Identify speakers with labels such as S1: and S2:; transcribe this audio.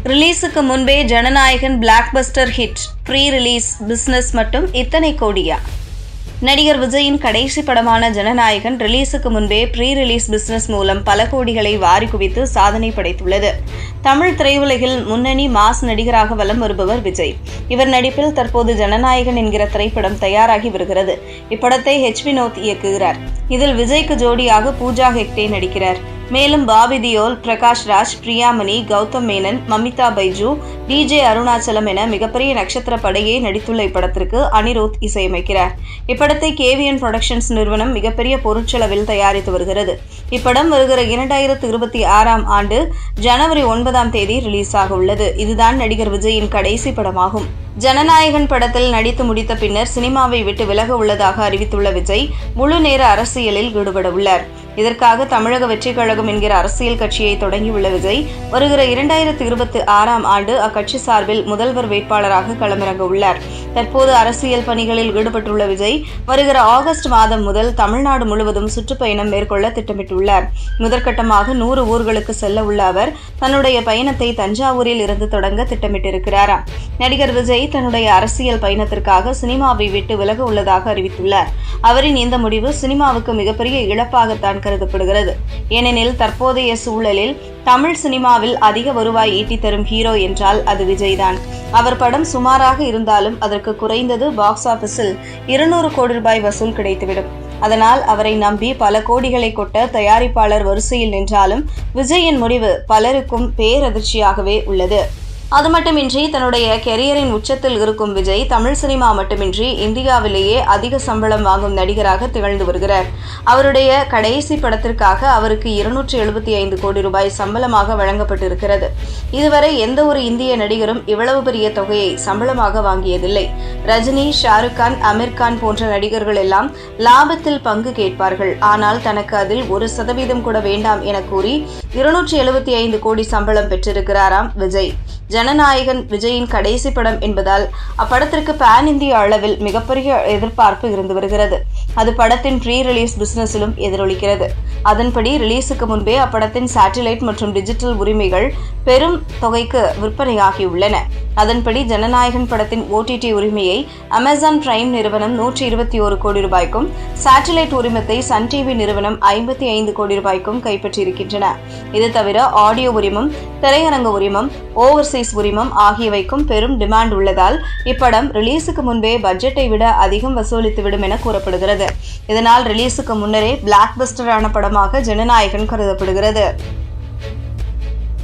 S1: ரிலீஸுக்கு முன்பே Jana Nayagan blockbuster hit, pre release business மட்டும் இத்தனை கோடியா? நடிகர் விஜயின் கடைசி படமான ஜனநாயகன் ரிலீஸுக்கு முன்பே ப்ரீ ரிலீஸ் பிசினஸ் மூலம் பல கோடிகளை வாரி குவித்து சாதனை படைத்துள்ளது. தமிழ் திரையுலகில் முன்னணி மாஸ் நடிகராக வலம் வருபவர் விஜய். இவர் நடிப்பில் தற்போது ஜனநாயகன் என்கிற திரைப்படம் தயாராகி வருகிறது. இப்படத்தை வினோத் இயக்குகிறார். இதில் விஜய்க்கு ஜோடியாக பூஜா ஹெக்டே நடிக்கிறார். மேலும் பாபி தியோல், பிரகாஷ் ராஜ், பிரியாமணி, கௌதம் மேனன், மமிதா பைஜு, DJ அருணாச்சலம் என மிகப்பெரிய நட்சத்திர படையே நடித்துள்ள இப்படத்திற்கு அனிருத் இசையமைக்கிறார். இப்படத்தை KVN புரொடக்ஷன்ஸ் நிறுவனம் மிகப்பெரிய பொருட்செலவில் தயாரித்து வருகிறது. இப்படம் வருகிற 2026ஆம் ஆண்டு ஜனவரி 9ஆம் தேதி ரிலீஸ் ஆக உள்ளது. இதுதான் நடிகர் விஜயின் கடைசி படமாகும். ஜனநாயகன் படத்தில் நடித்து முடித்த பின்னர் சினிமாவை விட்டு விலக உள்ளதாக அறிவித்துள்ள விஜய் முழு நேர அரசியலில் ஈடுபட உள்ளார். இதற்காக தமிழக வெற்றிக் கழகம் என்கிற அரசியல் கட்சியை தொடங்கியுள்ள விஜய் வருகிற 2026ஆம் ஆண்டு அக்கட்சி சார்பில் முதல்வர் வேட்பாளராக களமிறங்க உள்ளார். தற்போது அரசியல் பணிகளில் ஈடுபட்டுள்ள விஜய் வருகிற ஆகஸ்ட் மாதம் முதல் தமிழ்நாடு முழுவதும் சுற்றுப்பயணம் மேற்கொள்ள திட்டமிட்டுள்ளார். முதற்கட்டமாக 100 ஊர்களுக்கு செல்ல உள்ள அவர் தன்னுடைய பயணத்தை தஞ்சாவூரில் இருந்து தொடங்க திட்டமிட்டிருக்கிறாராம். நடிகர் விஜய் தன்னுடைய அரசியல் பயணத்திற்காக சினிமாவை விட்டு விலக உள்ளதாக அறிவித்துள்ளார். அவரின் இந்த முடிவு சினிமாவுக்கு மிகப்பெரிய இழப்பாகத்தான் கருதப்படுகிறது. ஏனெனில் தற்போதைய சூழலில் தமிழ் சினிமாவில் அதிக வருவாய் ஈட்டி தரும் ஹீரோ என்றால் அது விஜய் தான். அவர் படம் சுமாராக இருந்தாலும் அதற்கு குறைந்தது பாக்ஸ் ஆபீஸில் 200 கோடி ரூபாய் வசூல் கிடைத்துவிடும். அதனால் அவரை நம்பி பல கோடிகளை கொட்ட தயாரிப்பாளர் வரிசையில் நின்றாலும் விஜயின் முடிவு பலருக்கும் பேரதிர்ச்சியாகவே உள்ளது. அது மட்டுமின்றி தன்னுடைய கெரியரின் உச்சத்தில் இருக்கும் விஜய் தமிழ் சினிமா மட்டுமின்றி இந்தியாவிலேயே அதிக சம்பளம் வாங்கும் நடிகராக திகழ்ந்து வருகிறார். அவருடைய கடைசி படத்திற்காக அவருக்கு 275 கோடி ரூபாய் சம்பளமாக வழங்கப்பட்டிருக்கிறது. இதுவரை எந்த ஒரு இந்திய நடிகரும் இவ்வளவு பெரிய தொகையை சம்பளமாக வாங்கியதில்லை. ரஜினி, ஷாருக் கான், அமீர் கான் போன்ற நடிகர்கள் எல்லாம் லாபத்தில் பங்கு கேட்பார்கள். ஆனால் தனக்கு அதில் 1% கூட வேண்டாம் என கூறி 275 கோடி சம்பளம் பெற்றிருக்கிறாராம் விஜய். ஜனநாயகன் விஜயின் கடைசி படம் என்பதால் அப்படத்திற்கு பேன் இந்திய அளவில் மிகப்பெரிய எதிர்பார்ப்பு இருந்து வருகிறது. அது படத்தின் ப்ரீ ரிலீஸ் பிசினஸிலும் எதிரொலிக்கிறது. அதன்படி ரிலீஸுக்கு முன்பே அப்படத்தின் சேட்டலைட் மற்றும் டிஜிட்டல் உரிமைகள் பெரும் தொகைக்கு விற்பனையாகியுள்ளன. அதன்படி ஜனநாயகன் படத்தின் OTT உரிமையை அமேசான் பிரைம் நிறுவனம் 121 கோடி ரூபாய்க்கும், சேட்டலைட் உரிமத்தை சன் டிவி நிறுவனம் 55 கோடி ரூபாய்க்கும் கைப்பற்றியிருக்கின்றன. இது தவிர ஆடியோ உரிமம், திரையரங்க உரிமம், ஓவர்சீஸ் உரிமம் ஆகியவைக்கும் பெரும் டிமாண்ட் உள்ளதால் இப்படம் ரிலீஸுக்கு முன்பே பட்ஜெட்டை விட அதிகம் வசூலித்துவிடும் என கூறப்படுகிறது. இதனால் ரிலீஸுக்கு முன்னரே பிளாக்பஸ்டரான படமாக ஜனநாயகன் கருதப்படுகிறது.